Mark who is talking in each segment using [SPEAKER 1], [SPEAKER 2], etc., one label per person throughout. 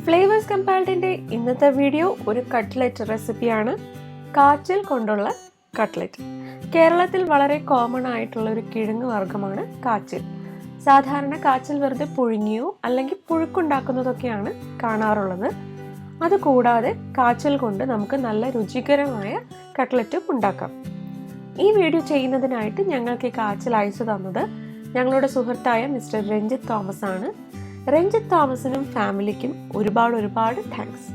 [SPEAKER 1] Flavours കമ്പാൽഡിൻ്റെ ഇന്നത്തെ video ഒരു cutlet റെസിപ്പിയാണ്. കാച്ചിൽ കൊണ്ടുള്ള കട്ട്ലെറ്റ്. കേരളത്തിൽ വളരെ കോമൺ ആയിട്ടുള്ള ഒരു കിഴങ്ങ് വർഗ്ഗമാണ് കാച്ചിൽ. സാധാരണ കാച്ചിൽ വെറുതെ പുഴുങ്ങിയോ അല്ലെങ്കിൽ പുഴുക്കുണ്ടാക്കുന്നതൊക്കെയാണ് കാണാറുള്ളത്. അതുകൂടാതെ കാച്ചിൽ കൊണ്ട് നമുക്ക് നല്ല രുചികരമായ കട്ട്ലെറ്റും ഉണ്ടാക്കാം. ഈ വീഡിയോ ചെയ്യുന്നതിനായിട്ട് ഞങ്ങൾക്ക് ഈ കാച്ചിൽ അയച്ചു തന്നത് ഞങ്ങളുടെ സുഹൃത്തായ മിസ്റ്റർ രഞ്ജിത്ത് തോമസ് ആണ്. രഞ്ജിത്ത് തോമസിനും ഫാമിലിക്കും ഒരുപാട് താങ്ക്സ്.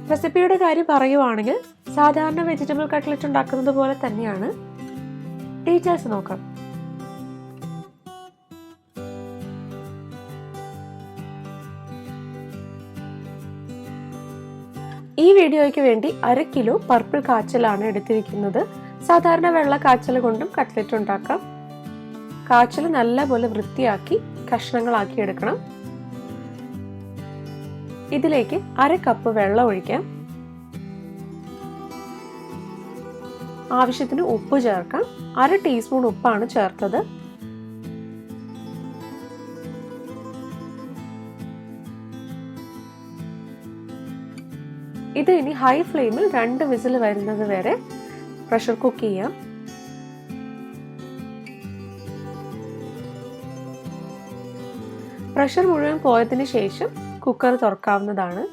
[SPEAKER 1] റെസിപ്പിയുടെ കാര്യം പറയുവാണെങ്കിൽ സാധാരണ വെജിറ്റബിൾ കട്ട്ലെറ്റ് ഉണ്ടാക്കുന്നത് പോലെ തന്നെയാണ്. ഡീറ്റെയിൽസ് നോക്കാം. ഈ വീഡിയോയ്ക്ക് വേണ്ടി 1/2 കിലോ പർപ്പിൾ കാച്ചിലാണ് എടുത്തിരിക്കുന്നത്. സാധാരണ വെള്ള കാച്ചിൽ കൊണ്ടും കട്ട്ലെറ്റ് ഉണ്ടാക്കാം. കാച്ചിൽ നല്ലപോലെ വൃത്തിയാക്കി കഷ്ണങ്ങളാക്കി എടുക്കണം. ഇതിലേക്ക് 1/2 കപ്പ് വെള്ളം ഒഴിക്കാം. ആവശ്യത്തിന് ഉപ്പ് ചേർക്കാം. 1/2 ടീസ്പൂൺ ഉപ്പാണ് ചേർത്തത്. ഇത് ഇനി ഹൈ ഫ്ലെയിമിൽ 2 വിസിൽ വരുന്നത് വരെ പ്രഷർ കുക്ക് ചെയ്യാം. പ്രഷർ മുഴുവൻ പോയതിനു ശേഷം കുക്കർ തുറക്കാവുന്നതാണ്.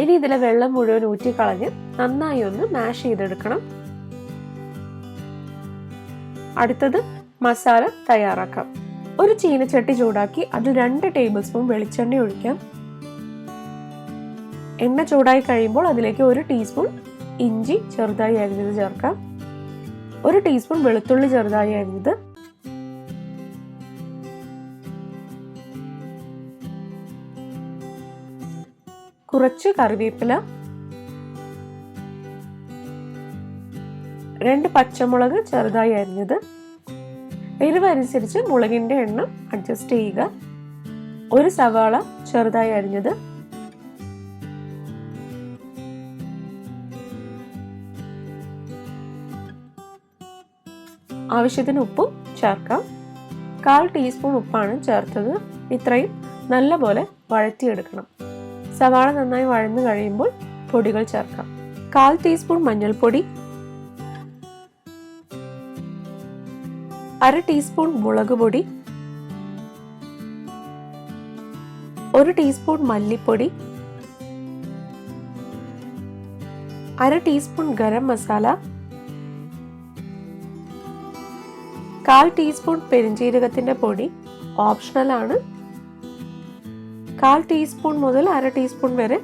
[SPEAKER 1] ഇനി ഇതിലെ വെള്ളം മുഴുവൻ ഊറ്റിക്കളഞ്ഞ് നന്നായി ഒന്ന് മാഷ് ചെയ്തെടുക്കണം. അടുത്തത് മസാല തയ്യാറാക്കാം. ഒരു ചീനച്ചട്ടി ചൂടാക്കി അതിൽ 2 ടേബിൾ സ്പൂൺ വെളിച്ചെണ്ണ ഒഴിക്കാം. എണ്ണ ചൂടായി കഴിയുമ്പോൾ അതിലേക്ക് 1 ടീസ്പൂൺ ഇഞ്ചി ചെറുതായി അരിഞ്ഞത് ചേർക്കാം. 1 ടീസ്പൂൺ വെളുത്തുള്ളി ചെറുതായി അരിഞ്ഞത്, കുറച്ച് കറിവേപ്പില, 2 പച്ചമുളക് ചെറുതായി അരിഞ്ഞത്. എരിവ് അനുസരിച്ച് മുളകിന്റെ എണ്ണം അഡ്ജസ്റ്റ് ചെയ്യുക. 1 സവാള ചെറുതായി അരിഞ്ഞത്, ആവശ്യത്തിന് ഉപ്പും ചേർക്കാം. 1/4 ടീസ്പൂൺ ഉപ്പാണ് ചേർത്തത്. ഇത്രയും നല്ലപോലെ വഴറ്റിയെടുക്കണം. സവാള നന്നായി വഴന്നു കഴിയുമ്പോൾ പൊടികൾ ചേർക്കാം. 1/4 ടീസ്പൂൺ മഞ്ഞൾപ്പൊടി, 1/2 ടീസ്പൂൺ മുളക് പൊടി, 1 ടീസ്പൂൺ മല്ലിപ്പൊടി, 1/2 ടീസ്പൂൺ ഗരം മസാല, 1/4 ടീസ്പൂൺ പെരിഞ്ജീരകത്തിന്റെ പൊടി, ഓപ്ഷണൽ ആണ്. 1/4 ടീസ്പൂൺ മുതൽ 1/2 ടീസ്പൂൺ വരെ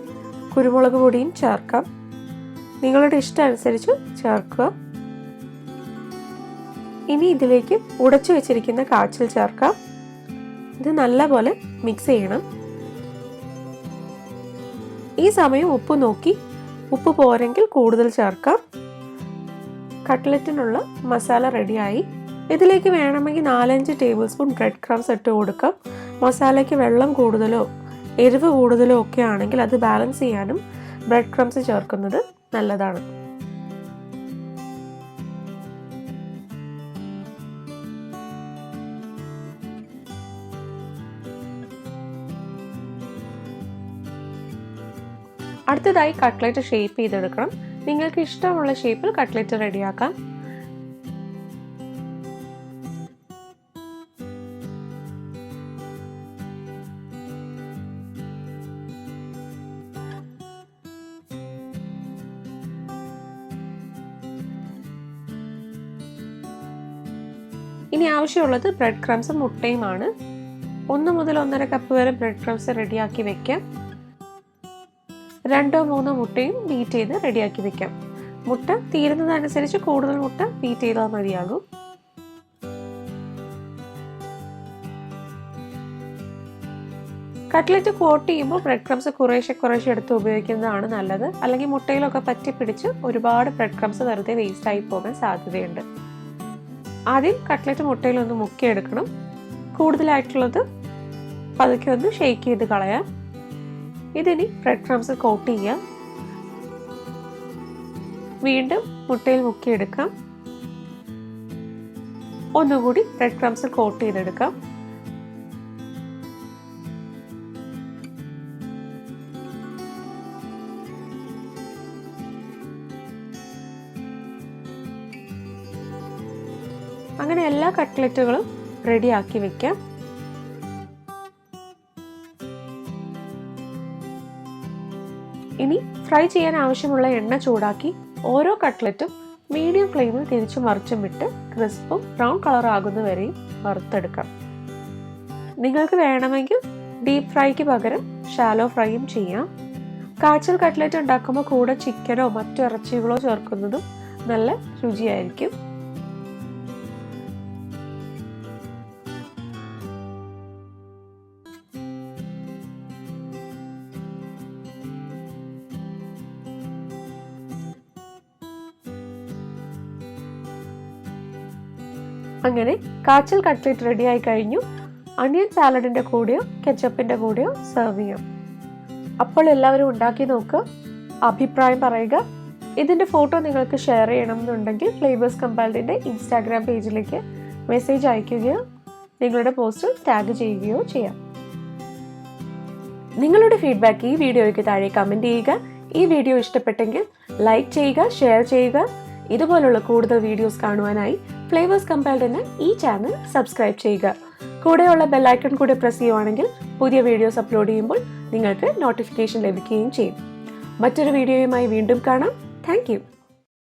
[SPEAKER 1] കുരുമുളക് പൊടിയും ചേർക്കാം. നിങ്ങളുടെ ഇഷ്ടം അനുസരിച്ച് ചേർക്കുക. ഇനി ഇതിലേക്ക് ഉടച്ചു വെച്ചിരിക്കുന്ന കാച്ചിൽ ചേർക്കാം. ഇത് നല്ലപോലെ മിക്സ് ചെയ്യണം. ഈ സമയം ഉപ്പ് നോക്കി, ഉപ്പ് പോരെങ്കിൽ കൂടുതൽ ചേർക്കാം. കട്ട്ലെറ്റിനുള്ള മസാല റെഡിയായി. ഇതിലേക്ക് വേണമെങ്കിൽ 4-5 ടേബിൾ സ്പൂൺ ബ്രെഡ് ക്രംസ് ഇട്ട് കൊടുക്കാം. മസാലയ്ക്ക് വെള്ളം കൂടുതലോ എരിവ് കൂടുതലോ ഒക്കെ ആണെങ്കിൽ അത് ബാലൻസ് ചെയ്യാനും ബ്രെഡ് ക്രംസ് ചേർക്കുന്നത് നല്ലതാണ്. അടുത്തതായി കട്ട്ലെറ്റ് ഷേപ്പ് ചെയ്തെടുക്കണം. നിങ്ങൾക്ക് ഇഷ്ടമുള്ള ഷേപ്പിൽ കട്ട്ലെറ്റ് റെഡിയാക്കാം. ഇനി ആവശ്യമുള്ളത് ബ്രെഡ് ക്രംസും മുട്ടയുമാണ്. 1 മുതൽ 1.5 കപ്പ് വരെ ബ്രെഡ് ക്രംസ് റെഡിയാക്കി വെക്കാം. 2-3 മുട്ടയും ബീറ്റ് ചെയ്ത് റെഡിയാക്കി വെക്കാം. മുട്ട തീരുന്നതനുസരിച്ച് കൂടുതൽ മുട്ട ബീറ്റ് ചെയ്താൽ മതിയാകും. കട്ട്ലെറ്റ് കോട്ട് ചെയ്യുമ്പോൾ ബ്രെഡ് ക്രംസ് കുറേശ്ശെ എടുത്ത് ഉപയോഗിക്കുന്നതാണ് നല്ലത്. അല്ലെങ്കിൽ മുട്ടയിലൊക്കെ പറ്റിപ്പിടിച്ച് ഒരുപാട് ബ്രെഡ് ക്രംസ് വെറുതെ വേസ്റ്റ് ആയി പോകാൻ സാധ്യതയുണ്ട്. ആദ്യം കട്ട്ലെറ്റ് മുട്ടയിലൊന്ന് മുക്കിയെടുക്കണം. കൂടുതലായിട്ടുള്ളത് പതുക്കെ ഒന്ന് ഷേക്ക് ചെയ്ത് കളയാം. ഇതിനി ബ്രെഡ് ക്രംസ് കോട്ട് ചെയ്യാം. വീണ്ടും മുട്ടയിൽ മുക്കിയെടുക്കാം. ഒന്നുകൂടി ബ്രെഡ് ക്രംസിൽ കോട്ട് ചെയ്തെടുക്കാം. അങ്ങനെ എല്ലാ കട്ട്ലറ്റുകളും റെഡിയാക്കി വെക്കാം. ഇനി ഫ്രൈ ചെയ്യാൻ ആവശ്യമുള്ള എണ്ണ ചൂടാക്കി ഓരോ കട്ട്ലറ്റും മീഡിയം ഫ്ലെയിമിൽ തിരിച്ചും മറിച്ചും വിട്ട് ക്രിസ്പും ബ്രൗൺ കളർ ആകുന്നവരെയും വറുത്തെടുക്കാം. നിങ്ങൾക്ക് വേണമെങ്കിൽ ഡീപ്പ് ഫ്രൈക്ക് പകരം ഷാലോ ഫ്രൈയും ചെയ്യാം. കാച്ചിൽ കട്ട്ലറ്റ് ഉണ്ടാക്കുമ്പോൾ കൂടെ ചിക്കനോ മറ്റു ഇറച്ചികളോ ചേർക്കുന്നതും നല്ല രുചിയായിരിക്കും. അങ്ങനെ കാച്ചിൽ കട്ട്ലറ്റ് റെഡിയായി കഴിഞ്ഞു. അണിയൻ സാലഡിൻ്റെ കൂടെയോ കെച്ചപ്പിൻ്റെ കൂടെയോ സെർവ് ചെയ്യാം. അപ്പോൾ എല്ലാവരും ഉണ്ടാക്കി നോക്കുക, അഭിപ്രായം പറയുക. ഇതിൻ്റെ ഫോട്ടോ നിങ്ങൾക്ക് ഷെയർ ചെയ്യണമെന്നുണ്ടെങ്കിൽ ഫ്ലേവേഴ്സ് കമ്പൈൽഡിൻ്റെ ഇൻസ്റ്റാഗ്രാം പേജിലേക്ക് മെസ്സേജ് അയയ്ക്കുകയോ നിങ്ങളുടെ പോസ്റ്റിൽ ടാഗ് ചെയ്യുകയോ ചെയ്യാം. നിങ്ങളുടെ ഫീഡ്ബാക്ക് ഈ വീഡിയോയ്ക്ക് താഴെ കമൻറ്റ് ചെയ്യുക. ഈ വീഡിയോ ഇഷ്ടപ്പെട്ടെങ്കിൽ ലൈക്ക് ചെയ്യുക, ഷെയർ ചെയ്യുക. ഇതുപോലുള്ള കൂടുതൽ വീഡിയോസ് കാണുവാനായി ഫ്ലേവേഴ്സ് കമ്പൈൽഡ് ഈ ചാനൽ സബ്സ്ക്രൈബ് ചെയ്യുക. കൂടെയുള്ള ബെല്ലൈക്കൺ കൂടെ പ്രസ് ചെയ്യുവാണെങ്കിൽ പുതിയ വീഡിയോസ് അപ്ലോഡ് ചെയ്യുമ്പോൾ നിങ്ങൾക്ക് നോട്ടിഫിക്കേഷൻ ലഭിക്കുകയും ചെയ്യും. മറ്റൊരു വീഡിയോയുമായി വീണ്ടും കാണാം. Thank you.